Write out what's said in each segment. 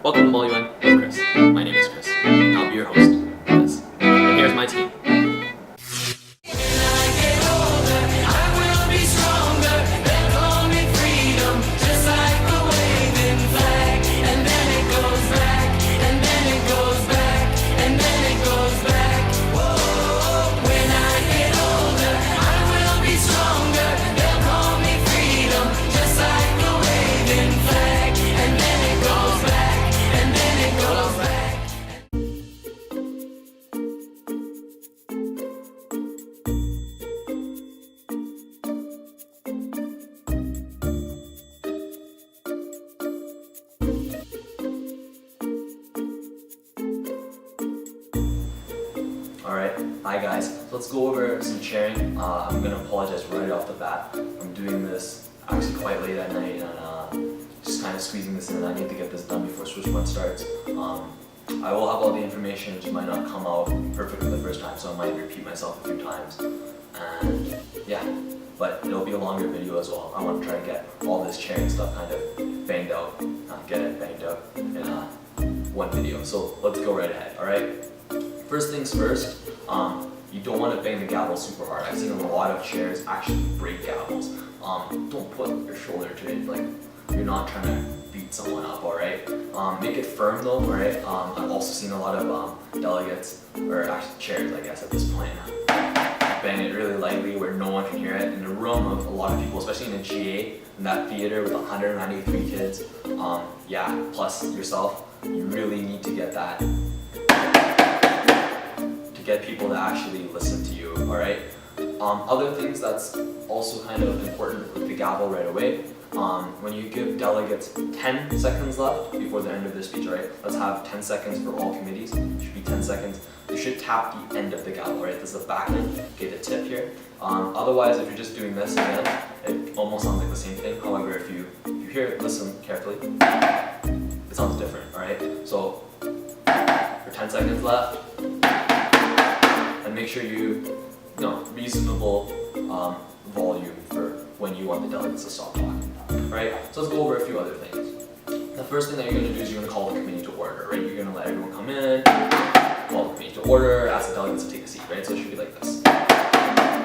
Welcome to Bollywood with Chris. My name is Chris. I'll be your host for this. And here's my team. Alright, hi guys. Let's go over some chairing. I'm going to apologize right off the bat. I'm doing this actually quite late at night and just kind of squeezing this in. I need to get this done before switch one starts. I will have all the information, it just might not come out perfectly the first time, so I might repeat myself a few times. And yeah, but it'll be a longer video as well. I want to try and get all this chairing stuff kind of banged out, get it banged out in one video. So let's go right ahead, alright? First things first, you don't want to bang the gavel super hard. I've seen a lot of chairs actually break gavels. Don't put your shoulder to it, like you're not trying to beat someone up, alright? Make it firm though, alright? I've also seen a lot of delegates, or actually chairs I guess at this point, bang it really lightly where no one can hear it. In a room of a lot of people, especially in a GA, in that theater with 193 kids, yeah, plus yourself, you really need to get that, get people to actually listen to you, alright? Other things that's also kind of important with the gavel right away, when you give delegates 10 seconds left before the end of their speech, alright? Let's have 10 seconds for all committees, it should be 10 seconds. You should tap the end of the gavel, right? This is the back end, okay, the tip here. Otherwise, if you're just doing this again, it almost sounds like the same thing. However, if you hear it, listen carefully, it sounds different, alright? So, for 10 seconds left, and make sure reasonable volume for when you want the delegates to stop talking. Right? So let's go over a few other things. The first thing that you're going to do is you're going to call the committee to order, right? You're going to let everyone come in, call the committee to order, ask the delegates to take a seat, right? So it should be like this.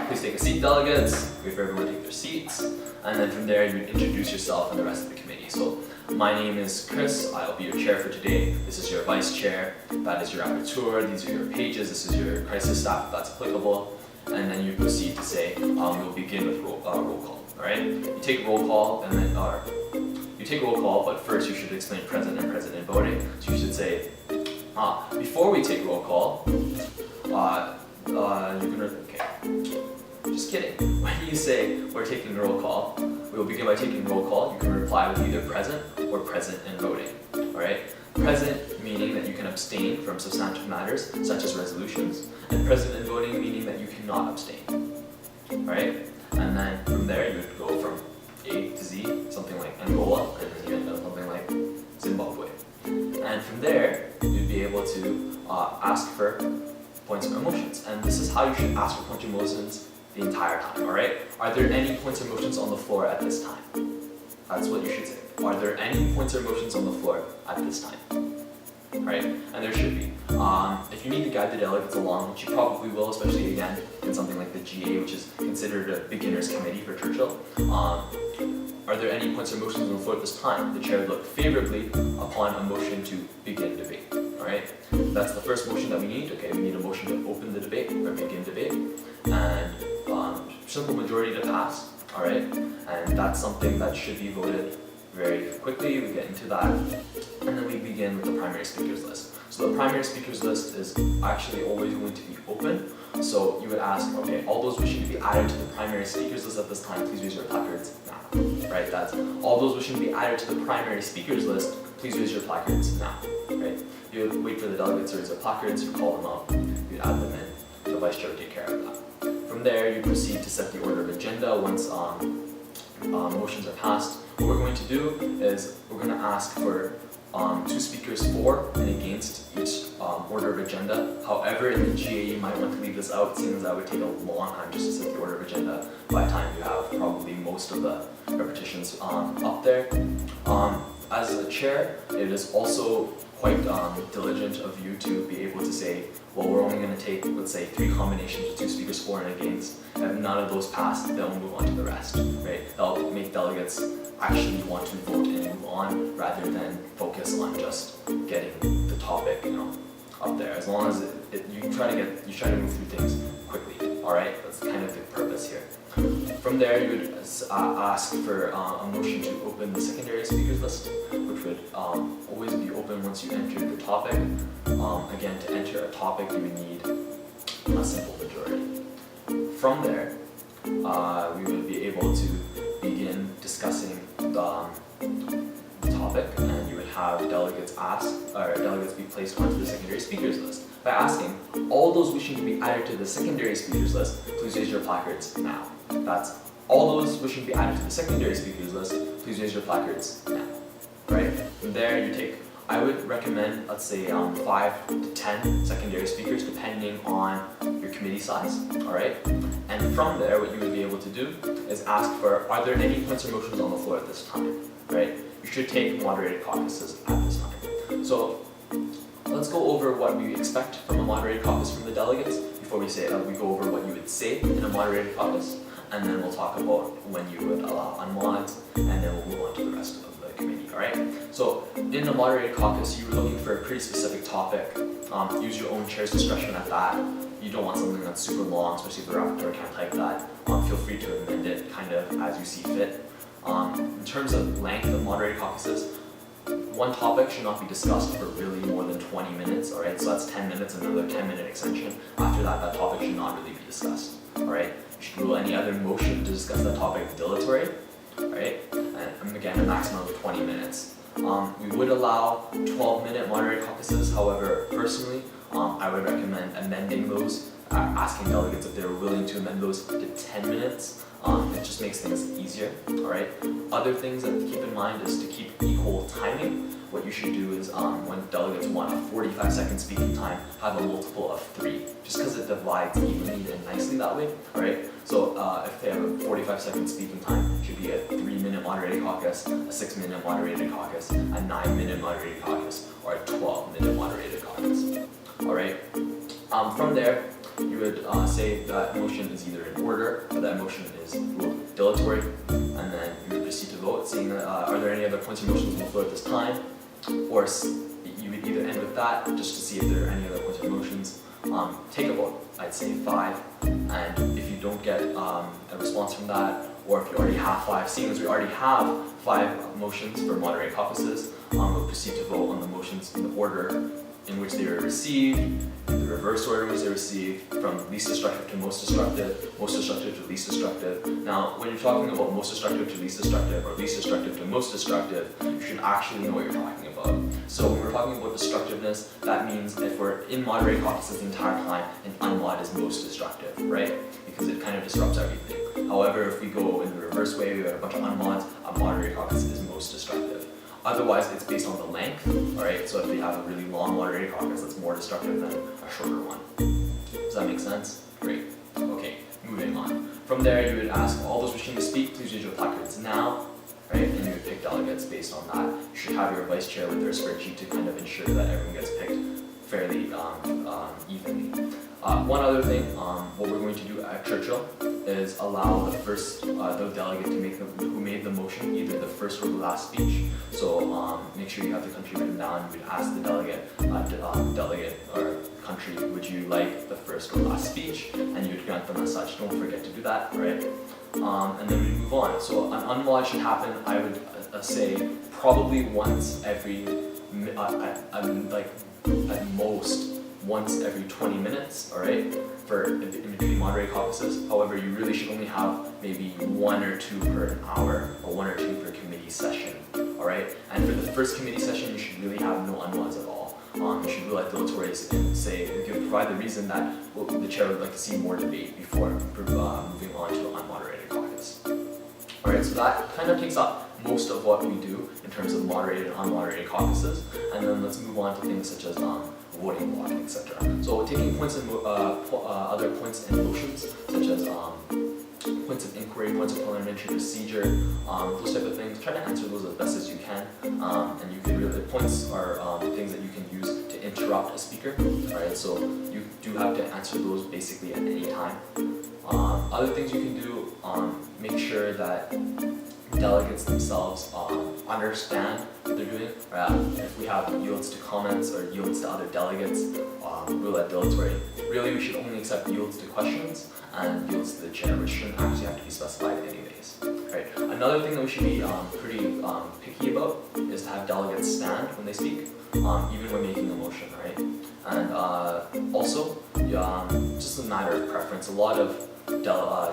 Please take a seat, delegates. Wait for everyone to take their seats. And then from there, you introduce yourself and the rest of the committee. So my name is Chris, I'll be your chair for today. This is your vice chair, that is your rapporteur, these are your pages, this is your crisis staff if that's applicable. And then you proceed to say, we'll begin with roll call, alright? You take roll call, and then, you take roll call, but first you should explain present and present voting. So you should say, before we take roll call, just kidding. When you say we're taking roll call, we will begin by taking roll call. You can reply with either present or present and voting. Alright? Present meaning that you can abstain from substantive matters such as resolutions, and present and voting meaning that you cannot abstain. Alright? And then from there you would go from A to Z, something like Angola, and then you end up something like Zimbabwe. And from there you'd be able to ask for points of emotions. And this is how you should ask for points of emotions the entire time, alright? Are there any points or motions on the floor at this time? That's what you should say. Are there any points or motions on the floor at this time? Right? And there should be. If you need to guide the delegates along, which you probably will, especially again in something like the GA, which is considered a beginner's committee for Churchill, are there any points or motions on the floor at this time? The chair would look favorably upon a motion to begin debate. Alright? That's the first motion that we need. Okay, we need a motion to open the debate or begin debate. And simple majority to pass, alright? And that's something that should be voted very quickly. We get into that. And then we begin with the primary speakers list. So the primary speakers list is actually always going to be open. So you would ask, okay, all those wishing to be added to the primary speakers list at this time, please raise your placards now. Right? That's all those wishing to be added to the primary speakers list, please raise your placards now. Right? You would wait for the delegates to raise their placards, you call them up, you'd add them in. The vice chair would take care of that. From there, you proceed to set the order of agenda once motions are passed. What we're going to do is we're going to ask for 2 speakers for and against each order of agenda. However, in the GA you might want to leave this out, seeing as that would take a long time just to set the order of agenda by the time you have probably most of the repetitions up there. as a chair, it is also quite diligent of you to be able to say, well, we're only going to take, let's say, 3 combinations with 2 speakers for and against. If none of those pass, then we'll move on to the rest, right? That'll make delegates actually want to vote and move on rather than focus on just getting the topic, up there. As long as you try to move through things quickly. All right, that's kind of the purpose here. From there, you would ask for a motion to open the secondary speakers list, which would always be open once you enter the topic. Again, to enter a topic, you would need a simple majority. From there, we would be able to begin discussing the topic, and you would have delegates be placed onto the secondary speakers list. By asking, all those wishing to be added to the secondary speakers list, please raise your placards now. That's all those wishing to be added to the secondary speakers list, please raise your placards now. Right? From there, you take, I would recommend, let's say, 5 to 10 secondary speakers, depending on your committee size. All right? And from there, what you would be able to do is ask for, are there any points or motions on the floor at this time? Right? You should take moderated caucuses at this time. So let's go over what we expect from a moderated caucus from the delegates before we go over what you would say in a moderated caucus, and then we'll talk about when you would allow unmods, and then we'll move on to the rest of the committee. All right. So in the moderated caucus, you were looking for a pretty specific topic. Use your own chair's discretion at that. You don't want something that's super long, especially if the rapporteur can't type that. Feel free to amend it kind of as you see fit. In terms of length of moderated caucuses, one topic should not be discussed for really more than 20 minutes, all right? So that's 10 minutes, another 10-minute extension. After that, that topic should not really be discussed, all right? You should rule any other motion to discuss that topic dilatory, all right? And again, a maximum of 20 minutes. We would allow 12-minute moderated caucuses. However, personally, I would recommend amending those, asking delegates if they were willing to amend those to 10 minutes. It just makes things easier, all right? Other things that to keep in mind is to keep equal timing. What you should do is when delegates want a 45-second speaking time, have a multiple of 3, just because it divides evenly and nicely that way, all right? So if they have a 45-second speaking time, it should be a 3-minute moderated caucus, a 6-minute moderated caucus, a 9-minute moderated caucus, or a 12-minute moderated caucus, all right? From there, you would say that motion is either in order or that motion is ruled dilatory, and then you would proceed to vote, saying that are there any other points or motions on the floor at this time, or you would either end with that just to see if there are any other points or motions. Take a vote, I'd say 5, and if you don't get a response from that, or if you already have 5, seeing as we already have 5 motions for moderated caucuses, we'll proceed to vote on the motions in the order in which they were received, in the reverse order in which they were received, from least destructive to most destructive to least destructive. Now, when you're talking about most destructive to least destructive, or least destructive to most destructive, you should actually know what you're talking about. So when we're talking about destructiveness, that means if we're in moderated caucuses the entire time, an unmod is most destructive, right? Because it kind of disrupts everything. However, if we go in the reverse way, we have a bunch of unmods, a moderated caucus is most destructive. Otherwise, it's based on the length, all right? So if we have a really long moderated caucus, that's more destructive than a shorter one. Does that make sense? Great. Okay, moving on. From there, you would ask all those wishing to speak, please use your placards now, right? And you would pick delegates based on that. You should have your vice chair with their spreadsheet to kind of ensure that everyone gets picked fairly evenly. One other thing, what we're going to do at Churchill is allow the delegate to make who made the motion either the first or the last speech. So make sure you have the country written down. You would ask the delegate or country, would you like the first or last speech? And you would grant them as such. Don't forget to do that, right? And then we move on. So an unmod should happen, I would say, probably once every, at most, once every 20 minutes, all right, for in between moderated caucuses. However, you really should only have maybe 1 or 2 per hour, or 1 or 2 per committee session, all right? And for the first committee session, you should really have no unmods at all. You should rule out dilatories and say, provide the reason that the chair would like to see more debate before moving on to an unmoderated caucus. All right, so that kind of takes up most of what we do in terms of moderated and unmoderated caucuses, and then let's move on to things such as voting blocking, etc. So taking points and other points and motions, such as points of inquiry, points of parliamentary procedure, those type of things. Try to answer those as best as you can, and you can really, points are things that you can use to interrupt a speaker, right? So you do have to answer those basically at any time. Other things you can do, make sure that delegates themselves understand what they're doing. If we have yields to comments or yields to other delegates, rule at dilatory. Really, we should only accept yields to questions and yields to the chair, which shouldn't actually have to be specified anyways. Right. Another thing that we should be pretty picky about is to have delegates stand when they speak, even when making a motion, right? And also, just a matter of preference. A lot of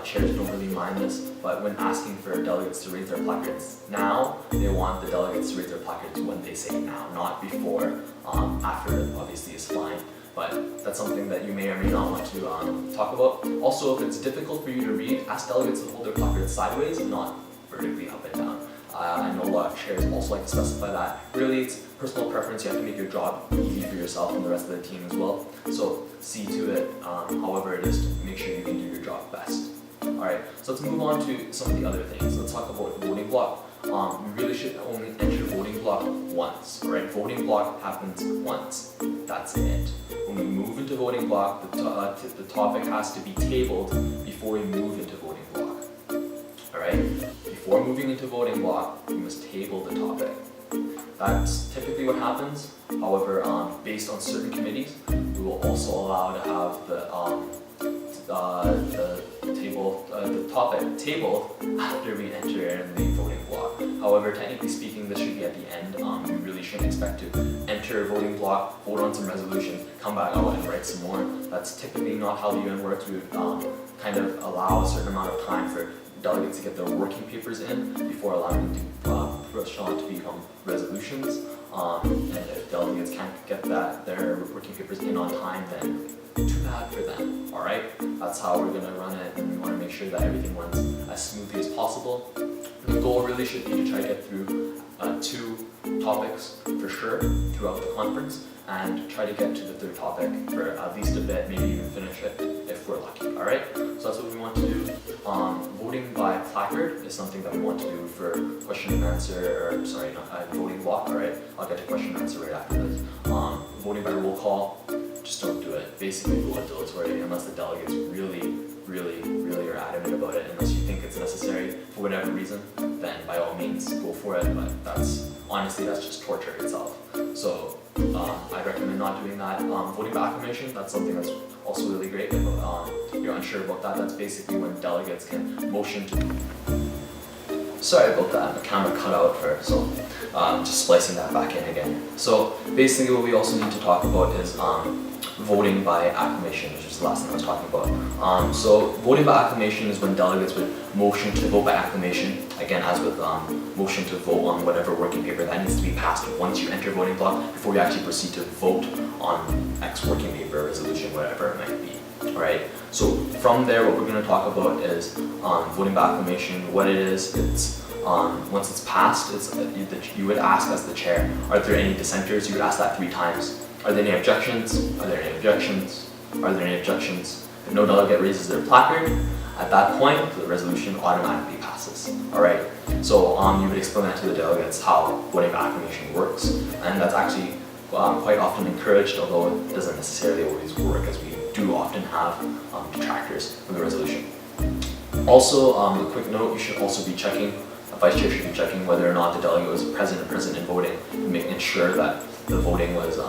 chairs don't really mind this, but when asking for delegates to raise their placards now, they want the delegates to raise their placards when they say now, not before. After obviously is fine, but that's something that you may or may not want to talk about. Also, if it's difficult for you to read, ask delegates to hold their placards sideways and not vertically up and down. I know a lot of chairs also like to specify that. Really, it's personal preference. You have to make your job easy for yourself and the rest of the team as well. So see to it, however it is, to make sure you can do your job best. Alright, so let's move on to some of the other things. Let's talk about voting block. We really should only enter voting block once. Alright, voting block happens once. That's it. When we move into voting block, the topic has to be tabled before we move into voting block. Alright, before moving into voting block, we must table the topic. That's typically what happens. However, based on certain committees, we will also allow to have the topic tabled after we enter in the voting block. However, technically speaking, this should be at the end. We really shouldn't expect to enter a voting block, vote on some resolutions, come back out and write some more. That's typically not how the UN works. We would kind of allow a certain amount of time for delegates to get their working papers in before allowing them to push on to become resolutions. And if delegates can't get their working papers in on time, then too bad for them. Alright? That's how we're going to run it, and we want to make sure that everything runs as smoothly as possible. The goal really should be to try to get through 2 topics for sure throughout the conference, and try to get to the 3rd topic for at least a bit, maybe even finish it if we're lucky. Alright? So that's what we want to do. Voting by placard is something that we want to do for question and answer, or sorry, not voting block. Alright? I'll get to question and answer right after this. Voting by roll call, just don't do it. Basically, go dilatory unless the delegates really are adamant about it. Unless you think it's necessary for whatever reason, then by all means go for it. But that's just torture itself. So I recommend not doing that. Voting by acclamation, that's something that's also really great. If you're unsure about that, that's basically when delegates can motion to. Sorry about that, the camera cut out for, so just splicing that back in again. So basically what we also need to talk about is voting by acclamation, which is the last thing I was talking about. So voting by acclamation is when delegates would motion to vote by acclamation, again as with motion to vote on whatever working paper that needs to be passed once you enter voting block before you actually proceed to vote on X working paper, resolution, whatever it might be. Alright, so from there what we're going to talk about is voting by acclamation, what it is. It's once it's passed, you would ask as the chair, are there any dissenters? You would ask that 3 times. Are there any objections? Are there any objections? Are there any objections? If no delegate raises their placard, at that point the resolution automatically passes. Alright, so you would explain that to the delegates how voting by acclamation works, and that's actually quite often encouraged, although it doesn't necessarily always work, as we do often have detractors from the resolution. Also, a quick note, you should also be checking, the vice chair should be checking whether or not the delegate was present in voting, making sure that the voting was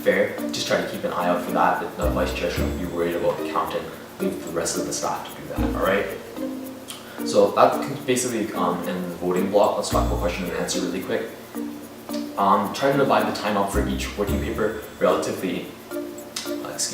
fair. Just try to keep an eye out for that. The vice chair shouldn't be worried about the counting. Leave the rest of the staff to do that, alright? So that's basically in the voting block. Let's talk about question and answer really quick. Try to divide the time up for each working paper relatively,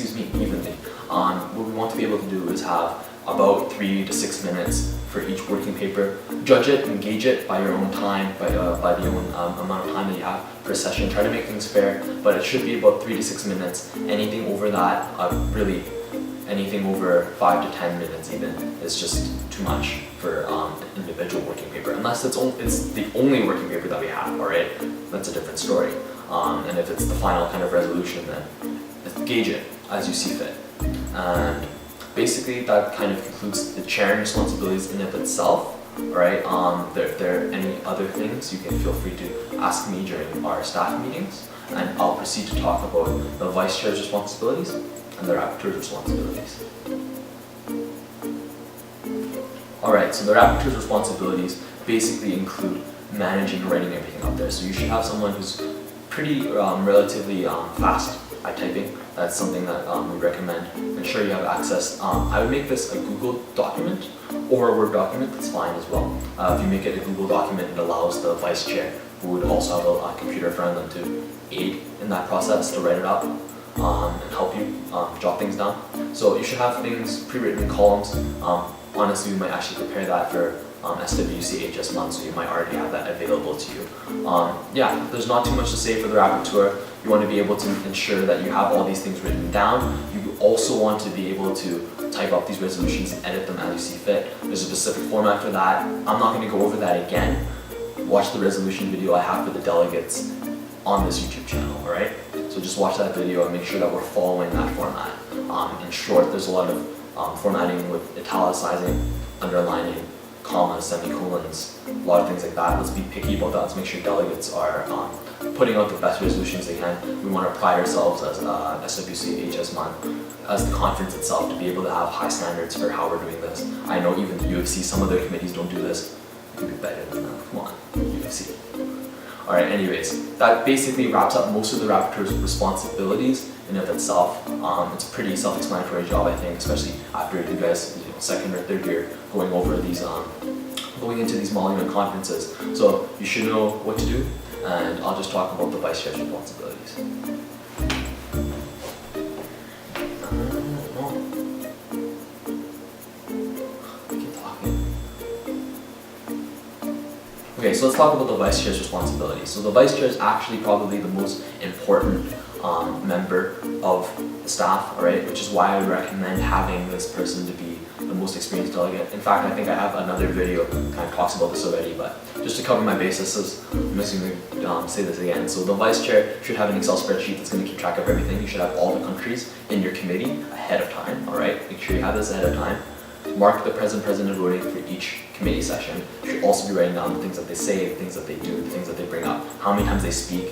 evenly. What we want to be able to do is have about 3 to 6 minutes for each working paper. Judge it and gauge it by your own time, by the own amount of time that you have per session. Try to make things fair, but it should be about 3 to 6 minutes. Anything over that, really, anything over 5 to 10 minutes even, is just too much for an individual working paper. Unless it's the only working paper that we have, alright? That's a different story. And if it's the final kind of resolution, then gauge it as you see fit. And basically that kind of concludes the chairing responsibilities in of itself. Alright, if there are any other things, you can feel free to ask me during our staff meetings, and I'll proceed to talk about the vice chair's responsibilities and the rapporteur's responsibilities. Alright, so the rapporteur's responsibilities basically include managing and writing everything up there. So you should have someone who's pretty relatively fast at typing. That's something that we recommend. Ensure you have access. I would make this a Google document or a Word document, that's fine as well. If you make it a Google document, it allows the vice chair, who would also have a computer in front of them, to aid in that process, to write it up and help you jot things down. So you should have things pre-written in columns. Honestly, we might actually prepare that for SWC HS month, so you might already have that available to you. Yeah, there's not too much to say for the rapporteur. You want to be able to ensure that you have all these things written down. You also want to be able to type up these resolutions and edit them as you see fit. There's a specific format for that. I'm not going to go over that again. Watch the resolution video I have for the delegates on this YouTube channel, alright? So just watch that video and make sure that we're following that format. In short, there's a lot of formatting with italicizing, underlining, commas, semicolons, a lot of things like that. Let's be picky about that. Let's make sure delegates are putting out the best resolutions they can. We want to pride ourselves as SWC HS month, as the conference itself, to be able to have high standards for how we're doing this. I know even the UFC, some of their committees don't do this. You can be better than that. Come on, UFC. Alright, anyways, that basically wraps up most of the rapporteur's responsibilities in of itself. It's a pretty self-explanatory job, I think, especially after you guys, second or third year, going over these, going into these monument conferences. So you should know what to do, and I'll just talk about the vice chair's responsibilities. Okay, so let's talk about the vice chair's responsibilities. So the vice chair is actually probably the most important member of the staff, alright, which is why I recommend having this person to be the most experienced delegate. In fact, I think I have another video that kind of talks about this already, but just to cover my bases, I'm just going to say this again. So the vice chair should have an Excel spreadsheet that's going to keep track of everything. You should have all the countries in your committee ahead of time, alright? Make sure you have this ahead of time. Mark the present and voting for each committee session. You should also be writing down the things that they say, the things that they do, the things that they bring up, how many times they speak,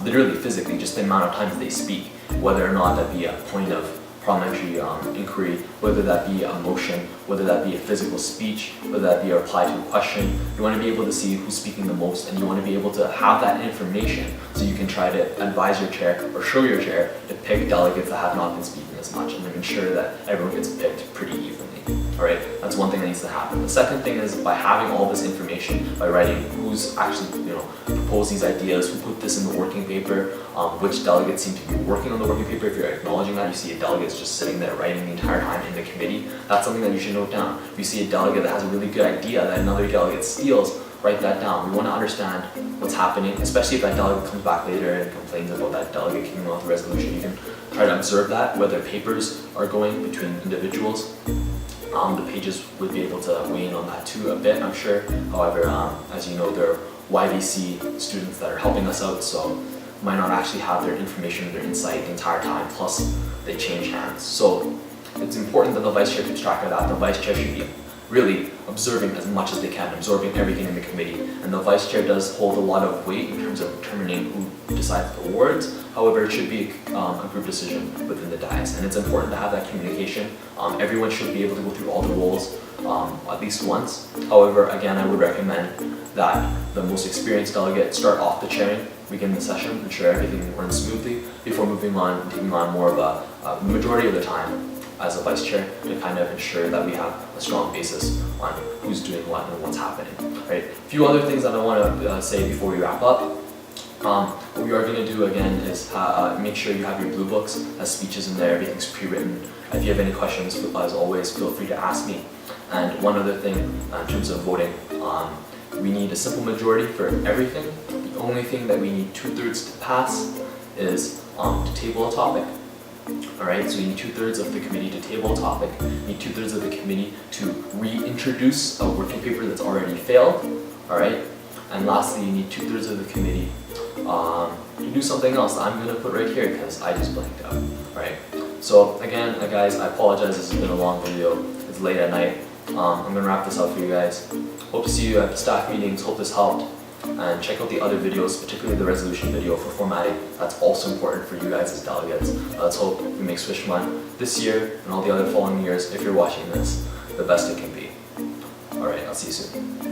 literally physically, just the amount of times they speak, whether or not that be a point of parliamentary inquiry, whether that be a motion, whether that be a physical speech, whether that be a reply to a question. You want to be able to see who's speaking the most, and you want to be able to have that information so you can try to advise your chair or show your chair to pick delegates that have not been speaking as much, and then ensure that everyone gets picked pretty evenly. Alright, that's one thing that needs to happen. The second thing is, by having all this information, by writing who's actually, proposed these ideas, who put this in the working paper, which delegates seem to be working on the working paper. If you're acknowledging that, you see a delegate just sitting there writing the entire time in the committee, that's something that you should note down. If you see a delegate that has a really good idea that another delegate steals, write that down. We want to understand what's happening, especially if that delegate comes back later and complains about that delegate kicking off the resolution. You can try to observe that, whether papers are going between individuals. The pages would be able to weigh in on that too a bit, I'm sure. However, as you know, there are YVC students that are helping us out, so might not actually have their information, their insight the entire time, plus they change hands. So it's important that the vice chair keeps track of that. The vice chair should be really observing as much as they can, absorbing everything in the committee. And the vice chair does hold a lot of weight in terms of determining who decides the awards. However, it should be a group decision within the dais, and it's important to have that communication. Everyone should be able to go through all the roles at least once. However, again, I would recommend that the most experienced delegate start off the chairing, begin the session, ensure everything runs smoothly before moving on, taking on more of a majority of the time as a vice chair, to kind of ensure that we have a strong basis on who's doing what and what's happening. Right? A few other things that I want to say before we wrap up. What we are going to do again is make sure you have your blue books, has speeches in there, everything's pre-written. If you have any questions, as always, feel free to ask me. And one other thing, in terms of voting, we need a simple majority for everything. The only thing that we need 2/3 to pass is to table a topic. Alright, so you need 2/3 of the committee to table a topic. You need 2/3 of the committee to reintroduce a working paper that's already failed. Alright, and lastly, you need 2/3 of the committee to do something else that I'm going to put right here because I just blanked out. Alright, So again, guys, I apologize, this has been a long video. It's late at night. I'm gonna wrap this up for you guys. Hope to see you at the staff meetings, hope this helped. And check out the other videos, particularly the resolution video for formatting. That's also important for you guys as delegates. Let's hope we make Swish Month this year and all the other following years, if you're watching this, the best it can be. Alright, I'll see you soon.